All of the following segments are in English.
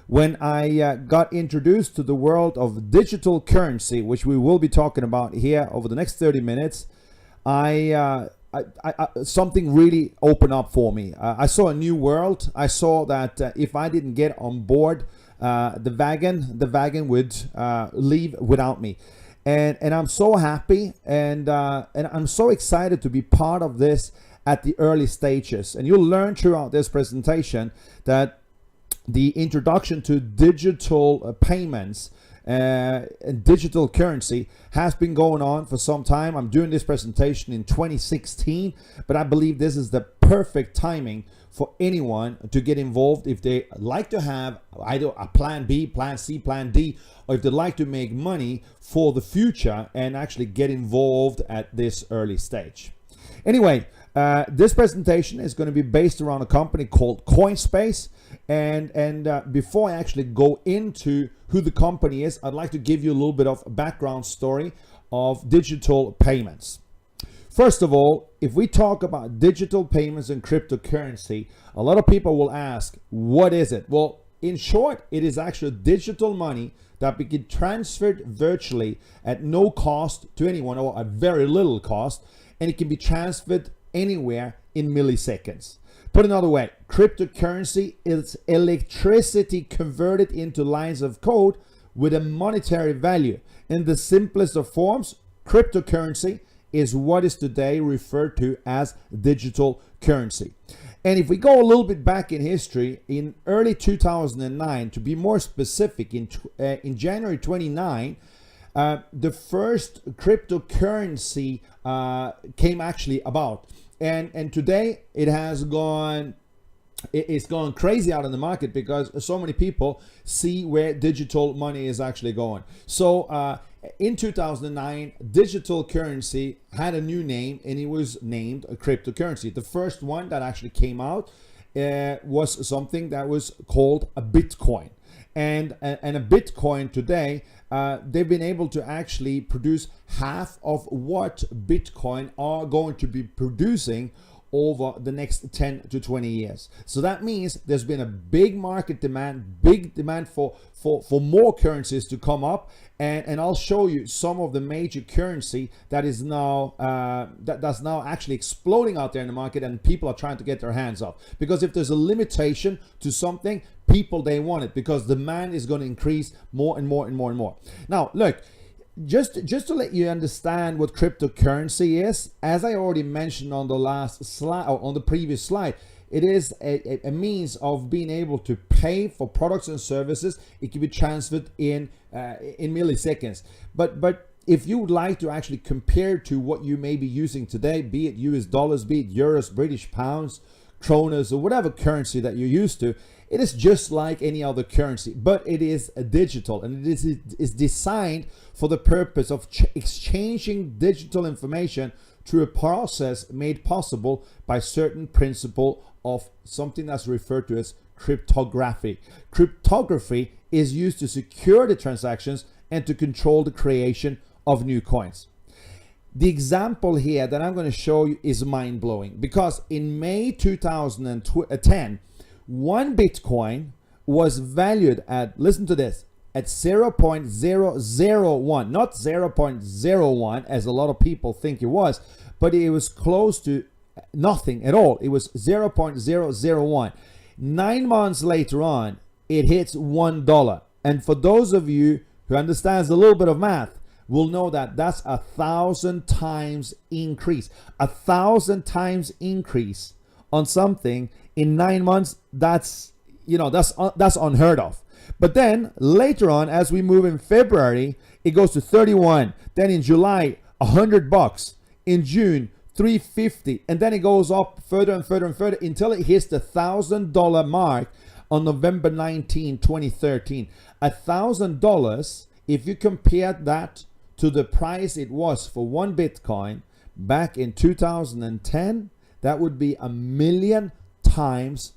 when I got introduced to the world of digital currency, which we will be talking about here over the next 30 minutes, something really opened up for me. I saw a new world. I saw that if I didn't get on board the wagon would leave without me. And I'm so happy and I'm so excited to be part of this at the early stages. And you'll learn throughout this presentation that the introduction to digital payments and digital currency has been going on for some time. I'm doing this presentation in 2016, but I believe this is the perfect timing for anyone to get involved if they like to have either a plan B, plan C, plan D, or if they like to make money for the future and actually get involved at this early stage. Anyway, this presentation is going to be based around a company called Coinspace. And before I actually go into who the company is, I'd like to give you a little bit of a background story of digital payments. First of all, if we talk about digital payments and cryptocurrency, a lot of people will ask, what is it? Well, in short, it is actually digital money that can be transferred virtually at no cost to anyone, or at very little cost, and it can be transferred anywhere in milliseconds. Put another way, cryptocurrency is electricity converted into lines of code with a monetary value. In the simplest of forms, cryptocurrency is what is today referred to as digital currency. And if we go a little bit back in history, in early 2009, to be more specific, in January 29, the first cryptocurrency came actually about. And today it's gone crazy out in the market because so many people see where digital money is actually going. So in 2009, digital currency had a new name, and it was named a cryptocurrency. The first one that actually came out was something that was called a Bitcoin. And a Bitcoin today, they've been able to actually produce half of what Bitcoin are going to be producing over the next 10 to 20 years. So that means there's been a big market demand, big demand for more currencies to come up. And I'll show you some of the major currency that is now that's now actually exploding out there in the market, and people are trying to get their hands off. Because if there's a limitation to something, people, they want it because demand is going to increase more and more and more and more. Now, look, just to let you understand what cryptocurrency is, as I already mentioned on the last slide, or on the previous slide, it is a means of being able to pay for products and services. It can be transferred in milliseconds. But if you would like to actually compare to what you may be using today, be it US dollars, be it euros, British pounds, kronas, or whatever currency that you're used to, it is just like any other currency, but it is digital, and it is designed for the purpose of exchanging digital information through a process made possible by certain principle of something that's referred to as cryptography. Cryptography is used to secure the transactions and to control the creation of new coins. The example here that I'm going to show you is mind-blowing, because in May 2010, one Bitcoin was valued at, listen to this, at 0.001, not 0.01 as a lot of people think it was, but it was close to nothing at all. It was 0.001. 9 months later on, it hits $1. And for those of you who understands a little bit of math, will know that that's 1,000 times increase. 1,000 times increase on something in 9 months. That's unheard of. But then later on, as we move in February, it goes to 31. Then in July, $100. In June, $350, and then it goes up further and further and further until it hits the $1,000 mark on November 19, 2013. $1,000, if you compare that to the price it was for one Bitcoin back in 2010, that would be 1,000,000 times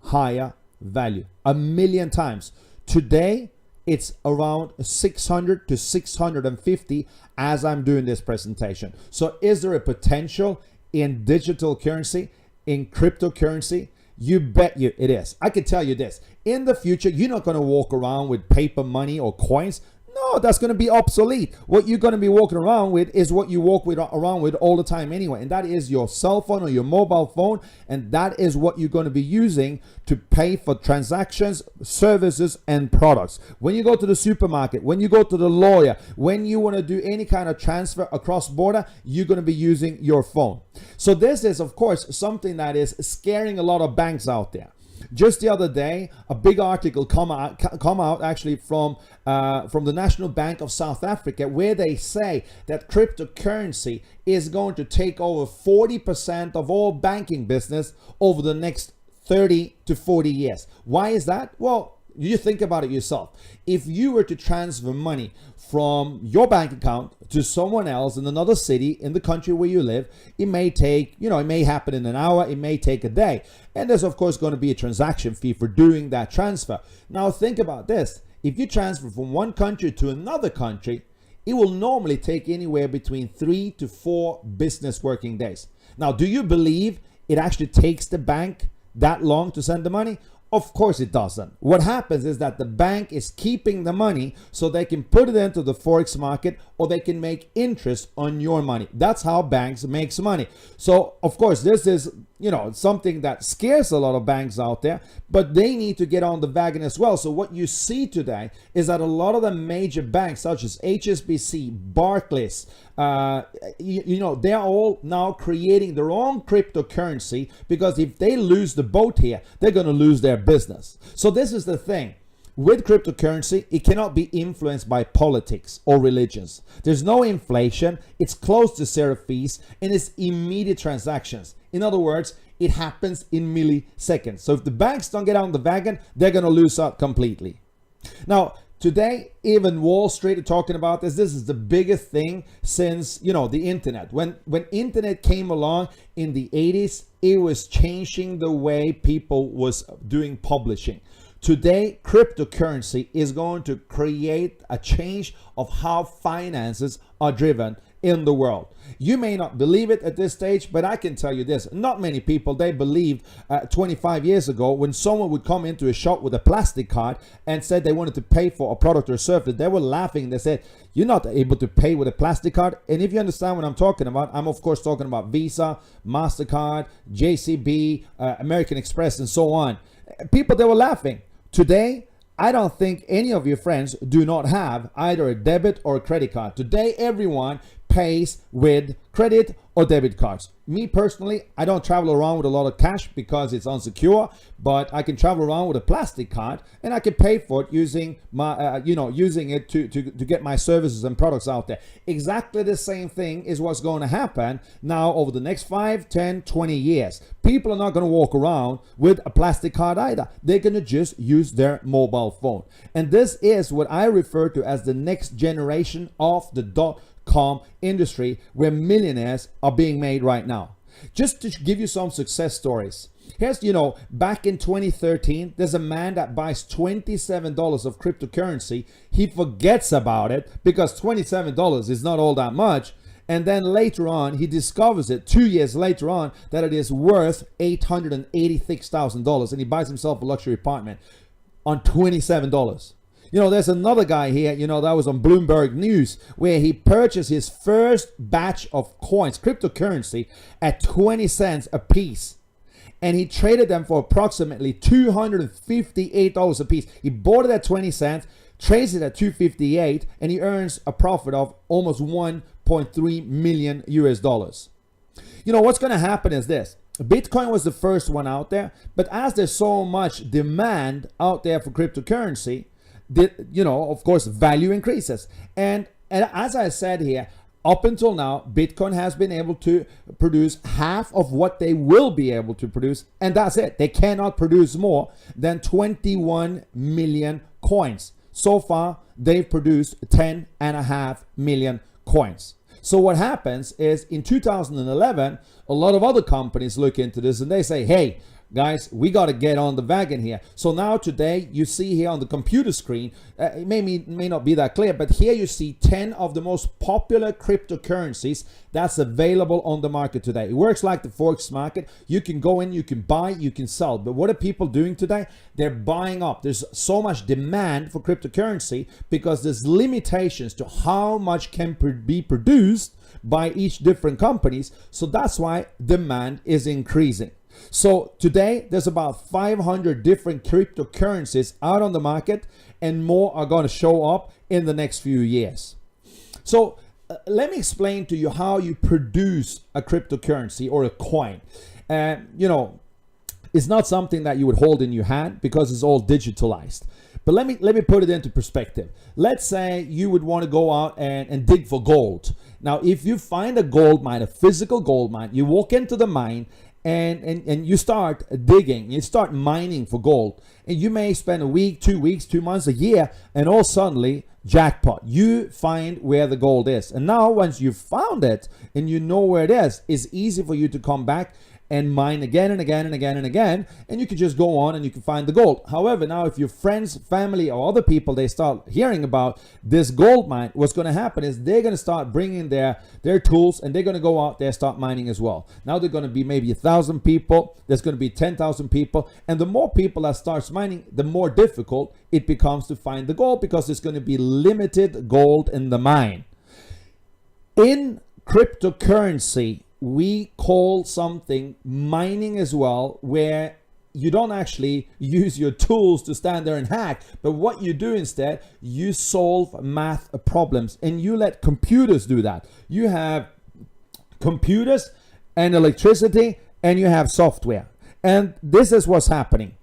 higher value. 1,000,000 times. Today, it's around 600 to 650 as I'm doing this presentation. So is there a potential in digital currency, in cryptocurrency? You bet you it is. I can tell you this. In the future, you're not going to walk around with paper money or coins. No, that's going to be obsolete. What you're going to be walking around with is what you walk around with all the time anyway. And that is your cell phone or your mobile phone. And that is what you're going to be using to pay for transactions, services, and products. When you go to the supermarket, when you go to the lawyer, when you want to do any kind of transfer across border, you're going to be using your phone. So this is, of course, something that is scaring a lot of banks out there. Just the other day, a big article come out actually from the National Bank of South Africa, where they say that cryptocurrency is going to take over 40% of all banking business over the next 30 to 40 years. Why is that? Well, you think about it yourself. If you were to transfer money from your bank account to someone else in another city in the country where you live, it may take, it may happen in an hour, it may take a day. And there's of course going to be a transaction fee for doing that transfer. Now think about this. If you transfer from one country to another country, it will normally take anywhere between 3 to 4 business working days. Now, do you believe it actually takes the bank that long to send the money? Of course it doesn't. What happens is that the bank is keeping the money so they can put it into the forex market, or they can make interest on your money. That's how banks makes money. So of course this is something that scares a lot of banks out there, but they need to get on the wagon as well. So what you see today is that a lot of the major banks such as HSBC, Barclays, they're all now creating their own cryptocurrency, because if they lose the boat here, they're going to lose their business. So this is the thing. With cryptocurrency, it cannot be influenced by politics or religions. There's no inflation, it's close to zero fees, and it's immediate transactions. In other words, it happens in milliseconds. So if the banks don't get on the wagon, they're going to lose out completely. Now, today, even Wall Street are talking about this. This is the biggest thing since, the internet. When internet came along in the 80s, it was changing the way people was doing publishing. Today, cryptocurrency is going to create a change of how finances are driven in the world. You may not believe it at this stage, but I can tell you this. Not many people, they believed 25 years ago when someone would come into a shop with a plastic card and said they wanted to pay for a product or service. They were laughing. They said, you're not able to pay with a plastic card. And if you understand what I'm talking about, I'm of course talking about Visa, MasterCard, JCB, American Express, and so on. People, they were laughing. Today, I don't think any of your friends do not have either a debit or a credit card. Today, everyone pays with credit or debit cards. Me personally, I don't travel around with a lot of cash because it's unsecure, but I can travel around with a plastic card and I can pay for it using my, using it to get my services and products out there. Exactly the same thing is what's going to happen now over the next 5, 10, 20 years. People are not going to walk around with a plastic card either. They're going to just use their mobile phone. And this is what I refer to as the next generation of the .com industry, where millionaires are being made right now. Just to give you some success stories. Here's, back in 2013, there's a man that buys $27 of cryptocurrency. He forgets about it because $27 is not all that much. And then later on, he discovers it 2 years later on that it is worth $886,000. And he buys himself a luxury apartment on $27. There's another guy here, that was on Bloomberg News, where he purchased his first batch of coins, cryptocurrency, at 20 cents a piece. And he traded them for approximately $258 a piece. He bought it at 20 cents, trades it at $258, and he earns a profit of almost 1.3 million US dollars. What's going to happen is this. Bitcoin was the first one out there, but as there's so much demand out there for cryptocurrency, of course, value increases. And as I said here, up until now, Bitcoin has been able to produce half of what they will be able to produce. And that's it. They cannot produce more than 21 million coins. So far, they've produced 10.5 million coins. So what happens is in 2011, a lot of other companies look into this and they say, hey, guys, we got to get on the wagon here. So now today you see here on the computer screen, it may not be that clear, but here you see 10 of the most popular cryptocurrencies that's available on the market today. It works like the Forex market. You can go in, you can buy, you can sell. But what are people doing today? They're buying up. There's so much demand for cryptocurrency because there's limitations to how much can be produced by each different companies. So that's why demand is increasing. So today there's about 500 different cryptocurrencies out on the market, and more are going to show up in the next few years. So let me explain to you how you produce a cryptocurrency or a coin. It's not something that you would hold in your hand because it's all digitalized. But let me put it into perspective. Let's say you would want to go out and dig for gold. Now, if you find a gold mine, a physical gold mine, you walk into the mine and you start digging, you start mining for gold, and you may spend a week, 2 weeks, 2 months, a year, and all suddenly, jackpot, you find where the gold is. And now once you've found it and you know where it is, it's easy for you to come back and mine again and again and again and again, and you can just go on and you can find the gold. However, now if your friends, family, or other people, they start hearing about this gold mine, what's going to happen is they're going to start bringing their tools, and they're going to go out there, start mining as well. Now they're going to be maybe 1,000 people, there's going to be 10,000 people, and the more people that starts mining, the more difficult it becomes to find the gold, because there's going to be limited gold in the mine. In cryptocurrency, we call something mining as well, where you don't actually use your tools to stand there and hack, but what you do instead, you solve math problems, and you let computers do that. You have computers and electricity, and you have software, and this is what's happening.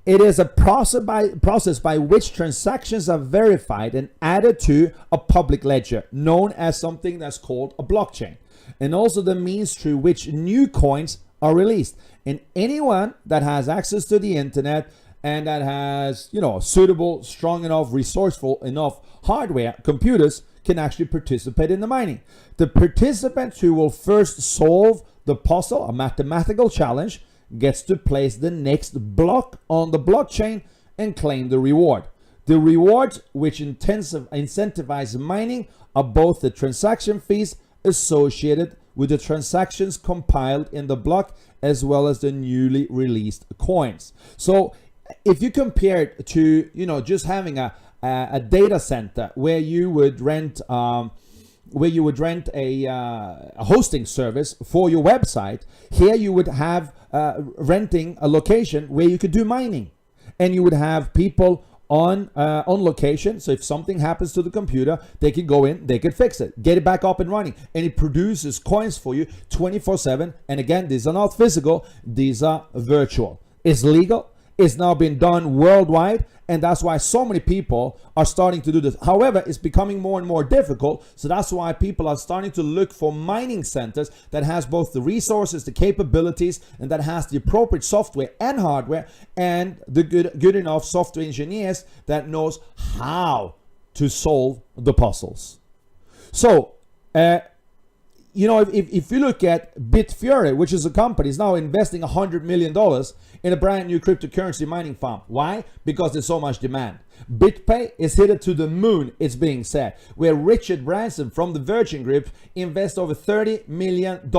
It is a process by which transactions are verified and added to a public ledger, known as something that's called a blockchain, and also the means through which new coins are released. And anyone that has access to the internet and that has, suitable, strong enough, resourceful enough hardware, computers, can actually participate in the mining. The participants who will first solve the puzzle, a mathematical challenge, gets to place the next block on the blockchain and claim the reward. The rewards which incentivize mining are both the transaction fees associated with the transactions compiled in the block, as well as the newly released coins. So if you compare it to just having a data center where you would rent a hosting service for your website, here you would have renting a location where you could do mining, and you would have people on location. So if something happens to the computer, they could go in, they could fix it, get it back up and running, and it produces coins for you 24/7. And again, these are not physical, these are virtual. It's legal. It's now been done worldwide, and that's why so many people are starting to do this. However, it's becoming more and more difficult, so that's why people are starting to look for mining centers that has both the resources, the capabilities, and that has the appropriate software and hardware, and the good enough software engineers that knows how to solve the puzzles. So, if you look at Bitfury, which is a company, is now investing $100 million in a brand new cryptocurrency mining farm. Why? Because there's so much demand. BitPay is headed to the moon, it's being said, where Richard Branson from the Virgin Group invests over $30 million.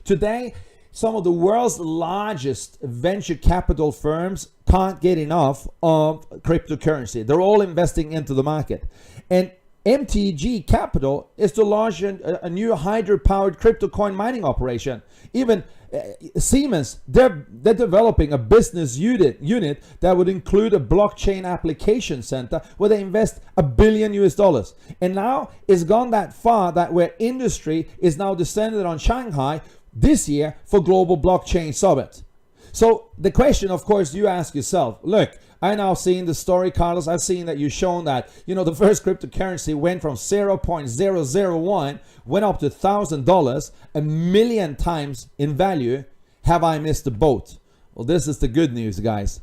Today, some of the world's largest venture capital firms can't get enough of cryptocurrency. They're all investing into the market. And MTG Capital is to launch a new hydro-powered crypto coin mining operation. Even Siemens, they're developing a business unit that would include a blockchain application center where they invest $1 billion. And now it's gone that far that where industry is now descended on Shanghai this year for Global Blockchain Summit. So the question, of course, you ask yourself, look, I now seen the story, Carlos. I've seen that you've shown that, the first cryptocurrency went from 0.001, went up to $1,000, 1,000,000 times in value. Have I missed the boat? Well, this is the good news, guys.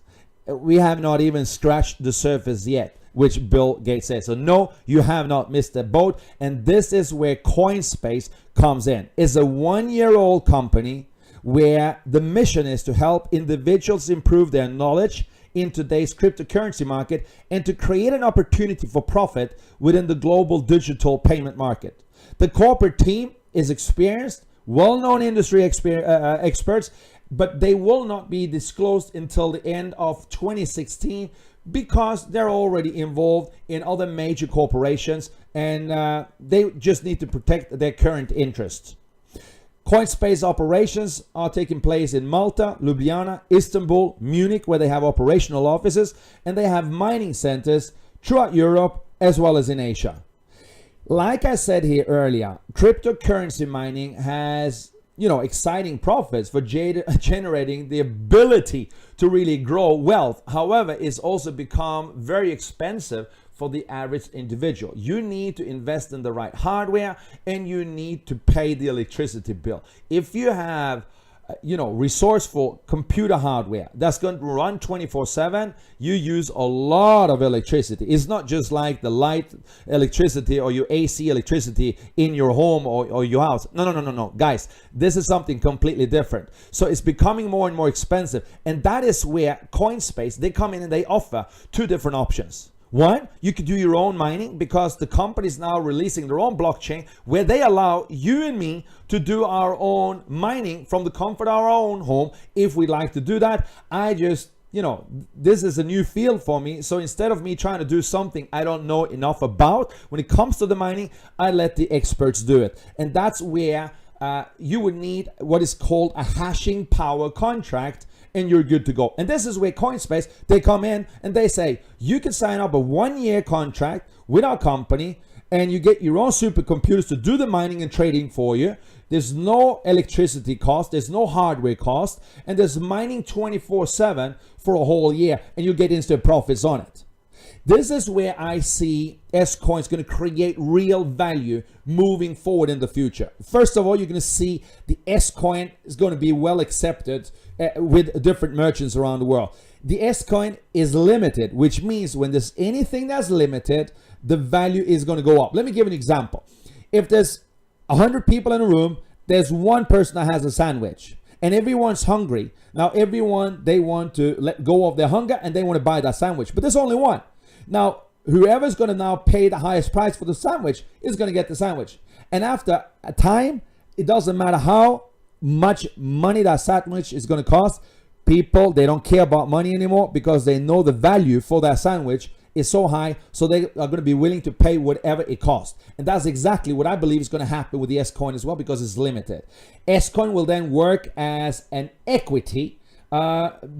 We have not even scratched the surface yet, which Bill Gates says. So no, you have not missed the boat. And this is where Coinspace comes in. It's a 1-year-old company where the mission is to help individuals improve their knowledge in today's cryptocurrency market and to create an opportunity for profit within the global digital payment market. The corporate team is experienced, well-known industry experts, but they will not be disclosed until the end of 2016 because they're already involved in other major corporations and they just need to protect their current interests. Coinspace operations are taking place in Malta, Ljubljana, Istanbul, Munich, where they have operational offices, and they have mining centers throughout Europe as well as in Asia. Like I said here earlier, cryptocurrency mining has, exciting profits for generating the ability to really grow wealth. However, it's also become very expensive for the average individual. You need to invest in the right hardware and you need to pay the electricity bill. If you have resourceful computer hardware that's going to run 24/7, you use a lot of electricity. It's not just like the light electricity or your AC electricity in your home or your house. No. Guys, this is something completely different. So it's becoming more and more expensive. And that is where Coinspace, they come in and they offer two different options. One, you could do your own mining because the company is now releasing their own blockchain where they allow you and me to do our own mining from the comfort of our own home if we like to do that. I just, this is a new field for me. So instead of me trying to do something I don't know enough about, when it comes to the mining, I let the experts do it. And that's where you would need what is called a hashing power contract, and you're good to go. And this is where Coinspace, they come in and they say, you can sign up a 1-year contract with our company and you get your own supercomputers to do the mining and trading for you. There's no electricity cost, there's no hardware cost, and there's mining 24/7 for a whole year, and you get instant profits on it. This is where I see S-Coin is going to create real value moving forward in the future. First of all, you're going to see the S-Coin is going to be well accepted with different merchants around the world. The S-Coin is limited, which means when there's anything that's limited, the value is going to go up. Let me give an example. If there's 100 people in a room, there's one person that has a sandwich and everyone's hungry. Now everyone, they want to let go of their hunger and they want to buy that sandwich, but there's only one. Now, whoever's going to now pay the highest price for the sandwich is going to get the sandwich. And after a time, it doesn't matter how much money that sandwich is going to cost. People, they don't care about money anymore because they know the value for that sandwich is so high, so they are going to be willing to pay whatever it costs. And that's exactly what I believe is going to happen with the S-Coin as well, because it's limited. S-Coin will then work as an equity,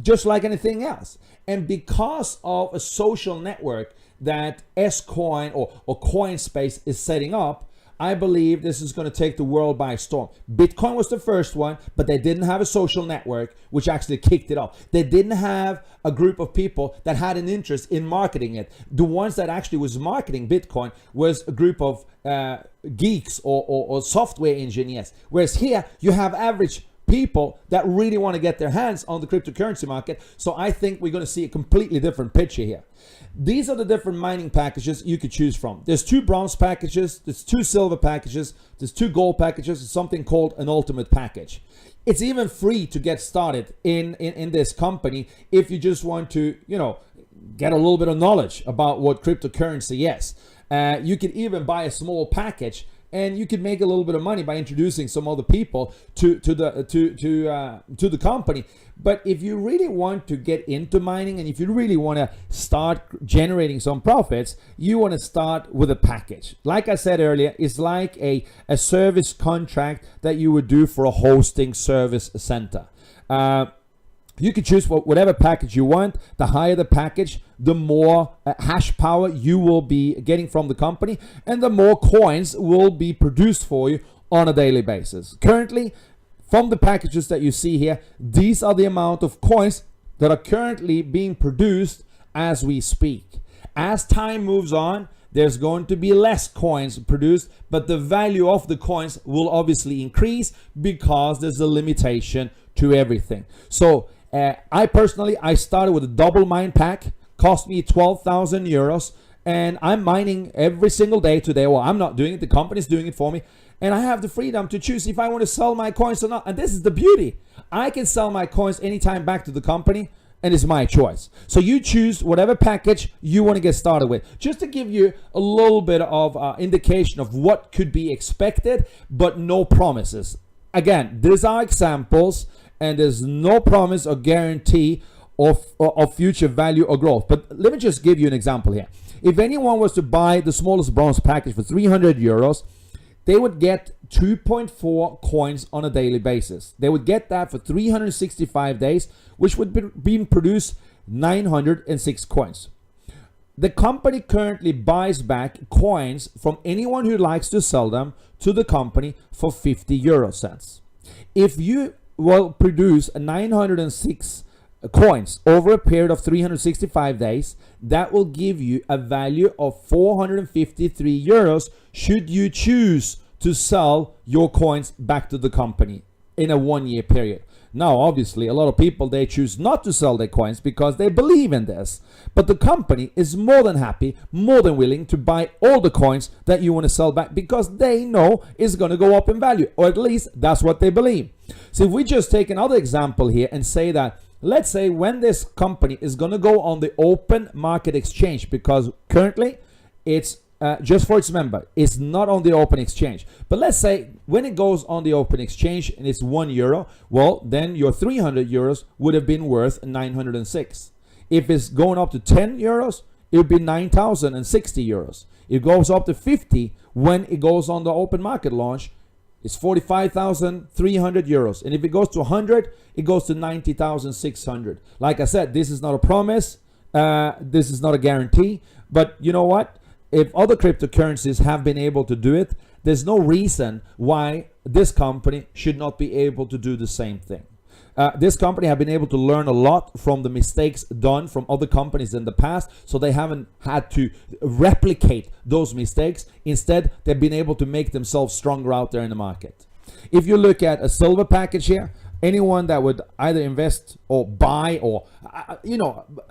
just like anything else. And because of a social network that S-Coin or Coinspace is setting up, I believe this is going to take the world by storm. Bitcoin was the first one, but they didn't have a social network, which actually kicked it off. They didn't have a group of people that had an interest in marketing it. The ones that actually was marketing Bitcoin was a group of geeks or software engineers. Whereas here, you have average people that really want to get their hands on the cryptocurrency market. So I think we're going to see a completely different picture here. These are the different mining packages you could choose from. There's 2 bronze packages, there's 2 silver packages, there's 2 gold packages, there's something called an ultimate package. It's even free to get started in this company if you just want to, get a little bit of knowledge about what cryptocurrency is. You can even buy a small package and you could make a little bit of money by introducing some other people to the company. But if you really want to get into mining and if you really want to start generating some profits, you want to start with a package. Like I said earlier, it's like a service contract that you would do for a hosting service center. You can choose whatever package you want. The higher the package, the more hash power you will be getting from the company, and the more coins will be produced for you on a daily basis. Currently, from the packages that you see here, these are the amount of coins that are currently being produced as we speak. As time moves on, there's going to be less coins produced, but the value of the coins will obviously increase because there's a limitation to everything. So I started with a double mine pack, cost me 12,000 euros, and I'm mining every single day today. Well, I'm not doing it, the company's doing it for me, and I have the freedom to choose if I want to sell my coins or not. And this is the beauty. I can sell my coins anytime back to the company, and it's my choice. So you choose whatever package you want to get started with. Just to give you a little bit of indication of what could be expected, but no promises. Again, these are examples, and there's no promise or guarantee of future value or growth. But let me just give you an example here. If anyone was to buy the smallest bronze package for 300 euros, they would get 2.4 coins on a daily basis. They would get that for 365 days, which would be produce 906 coins. The company currently buys back coins from anyone who likes to sell them to the company for 50 euro cents. If you will produce 906 coins over a period of 365 days, that will give you a value of 453 euros should you choose to sell your coins back to the company in a 1 year period. Now, obviously, a lot of people, they choose not to sell their coins because they believe in this. But the company is more than happy, more than willing to buy all the coins that you want to sell back because they know it's going to go up in value, or at least that's what they believe. So if we just take another example here and say that, let's say when this company is going to go on the open market exchange, because currently it's just for its member, it's not on the open exchange. But let's say when it goes on the open exchange and it's €1, well, then your 300 euros would have been worth 906. If it's going up to 10 euros, it would be 9,060 euros. It goes up to 50 when it goes on the open market launch. It's 45,300 euros. And if it goes to 100, it goes to 90,600. Like I said, this is not a promise. This is not a guarantee. But you know what? If other cryptocurrencies have been able to do it, there's no reason why this company should not be able to do the same thing. This company have been able to learn a lot from the mistakes done from other companies in the past, so they haven't had to replicate those mistakes. Instead, they've been able to make themselves stronger out there in the market. If you look at a silver package here, anyone that would either invest or buy or,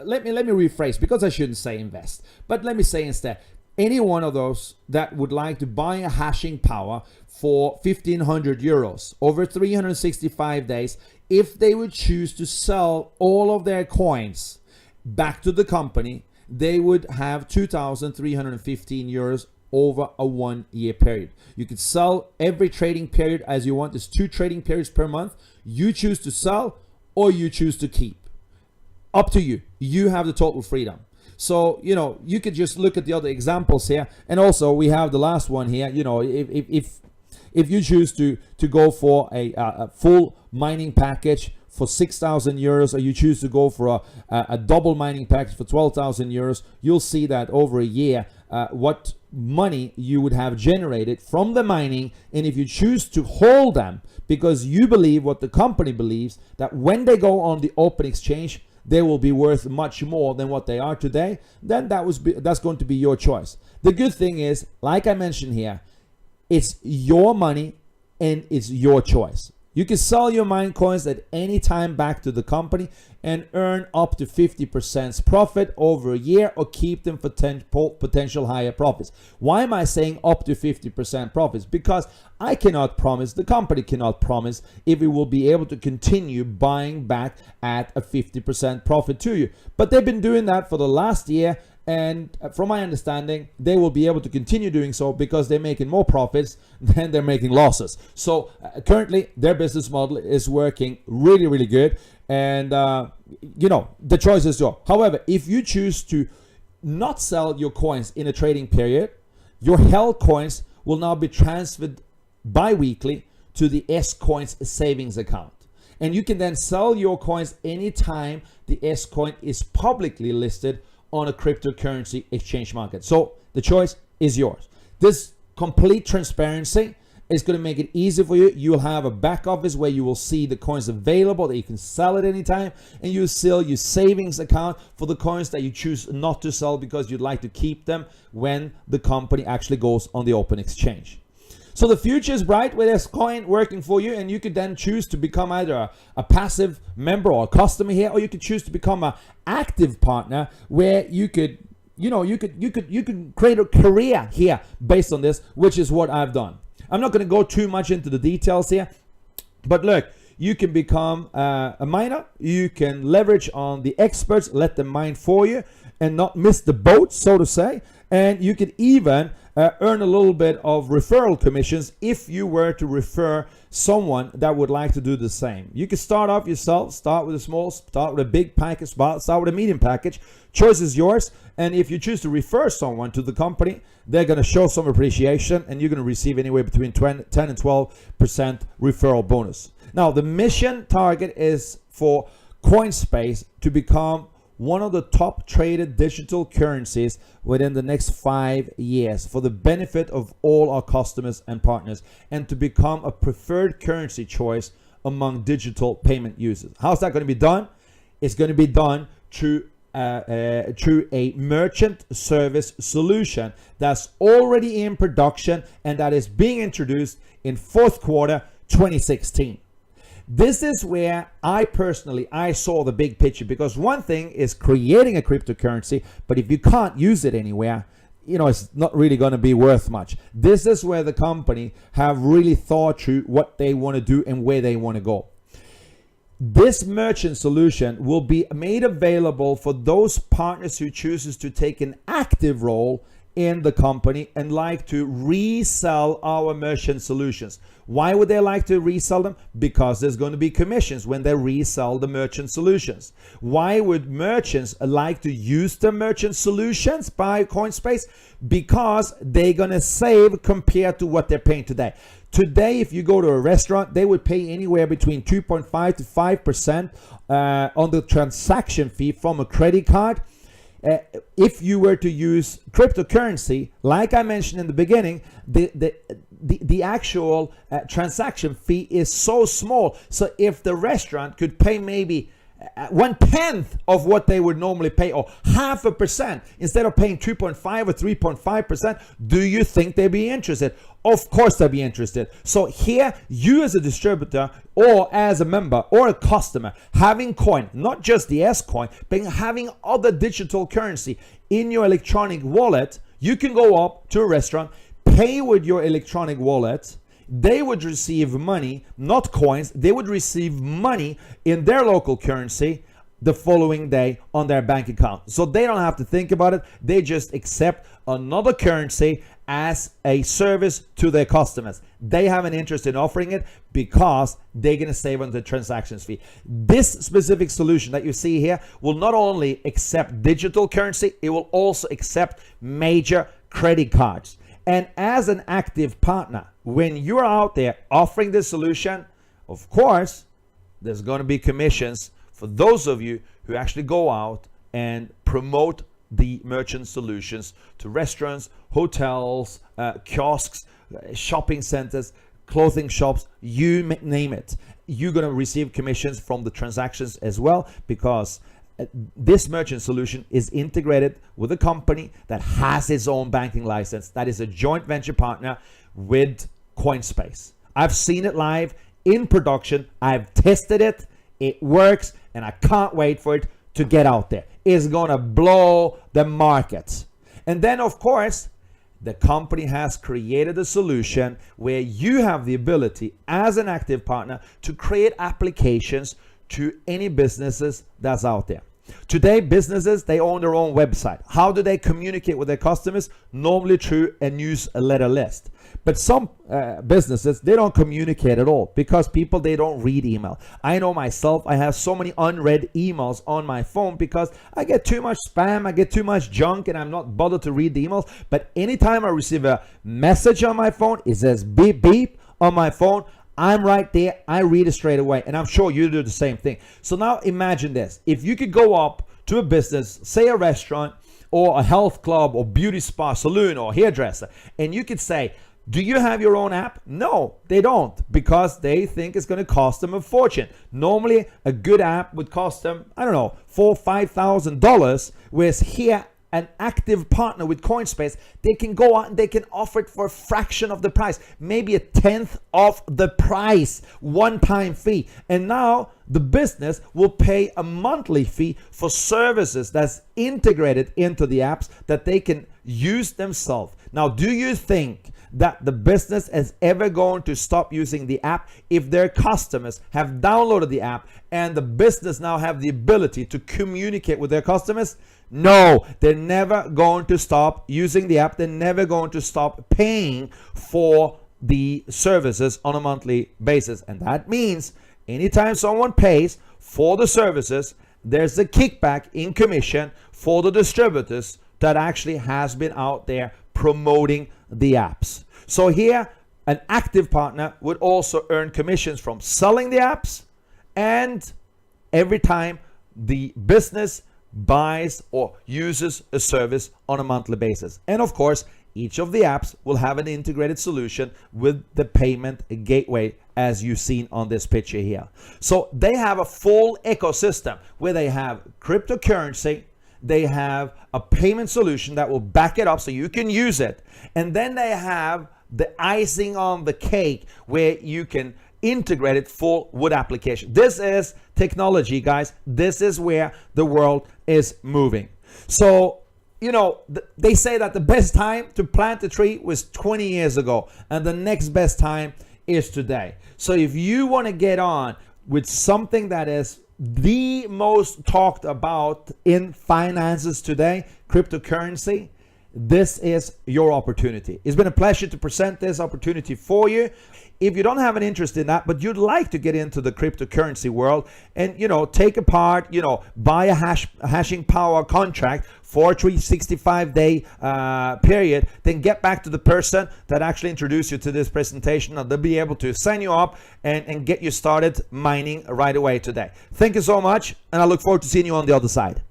let me rephrase, because I shouldn't say invest, but let me say instead, any one of those that would like to buy a hashing power for 1,500 euros over 365 days, if they would choose to sell all of their coins back to the company, they would have 2,315 euros over a 1 year period. You could sell every trading period as you want. There's 2 trading periods per month. You choose to sell or you choose to keep. Up to you. You have the total freedom. So, you could just look at the other examples here. And also we have the last one here. If you choose to go for a full mining package for 6,000 euros, or you choose to go for a double mining package for 12,000 euros, you'll see that over a year, what money you would have generated from the mining. And if you choose to hold them because you believe what the company believes, that when they go on the open exchange, they will be worth much more than what they are today, then that's going to be your choice. The good thing is, like I mentioned here, it's your money and it's your choice. You can sell your mine coins at any time back to the company and earn up to 50% profit over a year, or keep them for potential higher profits. Why am I saying up to 50% profits? Because I cannot promise, the company cannot promise if it will be able to continue buying back at a 50% profit to you. But they've been doing that for the last year. And from my understanding, they will be able to continue doing so because they're making more profits than they're making losses. So currently, their business model is working really, really good. And, the choice is yours. However, if you choose to not sell your coins in a trading period, your held coins will now be transferred bi-weekly to the S-Coins savings account. And you can then sell your coins anytime the S-Coin is publicly listed on a cryptocurrency exchange market. So the choice is yours. This complete transparency is going to make it easy for you. You'll have a back office where you will see the coins available that you can sell at any time, and you sell your savings account for the coins that you choose not to sell because you'd like to keep them when the company actually goes on the open exchange. So the future is bright with this coin working for you, and you could then choose to become either a passive member or a customer here, or you could choose to become an active partner where you could, you could create a career here based on this, which is what I've done. I'm not going to go too much into the details here, but look, You can become a miner. You can leverage on the experts, let them mine for you and not miss the boat, so to say. And you can even earn a little bit of referral commissions if you were to refer someone that would like to do the same. You can start off yourself, start with a small, start with a big package, start with a medium package. Choice is yours. And if you choose to refer someone to the company, they're going to show some appreciation and you're going to receive anywhere between 10 and 12% referral bonus. Now, the mission target is for Coinspace to become one of the top traded digital currencies within the next 5 years for the benefit of all our customers and partners, and to become a preferred currency choice among digital payment users. How's that going to be done? It's going to be done through a merchant service solution that's already in production and that is being introduced in fourth quarter 2016. This is where I saw the big picture, because one thing is creating a cryptocurrency, but if you can't use it anywhere, it's not really going to be worth much. This is where the company have really thought through what they want to do and where they want to go. This merchant solution will be made available for those partners who chooses to take an active role in the company and like to resell our merchant solutions. Why would they like to resell them? Because there's going to be commissions when they resell the merchant solutions. Why would merchants like to use the merchant solutions by Coinspace? Because they're going to save compared to what they're paying today. Today, if you go to a restaurant, they would pay anywhere between 2.5 to 5% on the transaction fee from a credit card. If you were to use cryptocurrency, like I mentioned in the beginning, the actual transaction fee is so small. So if the restaurant could pay maybe 1/10 of what they would normally pay, or 0.5%, instead of paying 2.5 or 3.5%, do you think they'd be interested? Of course they'll be interested. So here, you as a distributor or as a member or a customer, having coin, not just the S coin, but having other digital currency in your electronic wallet, you can go up to a restaurant, pay with your electronic wallet. They would receive money, not coins. They would receive money in their local currency the following day on their bank account. So they don't have to think about it. They just accept another currency as a service to their customers. They have an interest in offering it because they're going to save on the transactions fee. This specific solution that you see here will not only accept digital currency, it will also accept major credit cards. And as an active partner, when you're out there offering this solution, of course, there's going to be commissions for those of you who actually go out and promote the merchant solutions to restaurants, hotels, kiosks, shopping centers, clothing shops, you name it. You're going to receive commissions from the transactions as well, because this merchant solution is integrated with a company that has its own banking license, that is a joint venture partner with Coinspace. I've seen it live in production. I've tested it. It works, and I can't wait for it to get out there. It's going to blow the market. And then, of course, the company has created a solution where you have the ability as an active partner to create applications to any businesses that's out there. Today, businesses, they own their own website. How do they communicate with their customers? Normally through a newsletter list. But some businesses, they don't communicate at all because people, they don't read email. I know myself, I have so many unread emails on my phone because I get too much spam, I get too much junk, and I'm not bothered to read the emails. But anytime I receive a message on my phone, it says beep beep on my phone, I'm right there. I read it straight away. And I'm sure you do the same thing. So now imagine this. If you could go up to a business, say a restaurant or a health club or beauty spa, salon or hairdresser, and you could say, do you have your own app? No, they don't, because they think it's going to cost them a fortune. Normally, a good app would cost them, I don't know, $4,000 or $5,000, whereas here an active partner with Coinspace, they can go out and they can offer it for a fraction of the price, maybe a tenth of the price, one-time fee. And now the business will pay a monthly fee for services that's integrated into the apps that they can use themselves. Now, do you think that the business is ever going to stop using the app if their customers have downloaded the app and the business now have the ability to communicate with their customers? No, they're never going to stop using the app. They're never going to stop paying for the services on a monthly basis. And that means anytime someone pays for the services, there's a kickback in commission for the distributors that actually has been out there promoting the apps. So here, an active partner would also earn commissions from selling the apps and every time the business buys or uses a service on a monthly basis. And of course, each of the apps will have an integrated solution with the payment gateway as you've seen on this picture here. So they have a full ecosystem where they have cryptocurrency, they have a payment solution that will back it up so you can use it, and then they have the icing on the cake where you can integrate it full with application. This is technology, guys. This is where the world is moving. So, you know, they say that the best time to plant a tree was 20 years ago, and the next best time is today. So if you want to get on with something that is the most talked about in finances today, cryptocurrency, this is your opportunity. It's been a pleasure to present this opportunity for you. If you don't have an interest in that, but you'd like to get into the cryptocurrency world and, you know, take apart, you know, buy a hashing power contract for a 365-day period, then get back to the person that actually introduced you to this presentation, and they'll be able to sign you up and get you started mining right away today. Thank you so much, and I look forward to seeing you on the other side.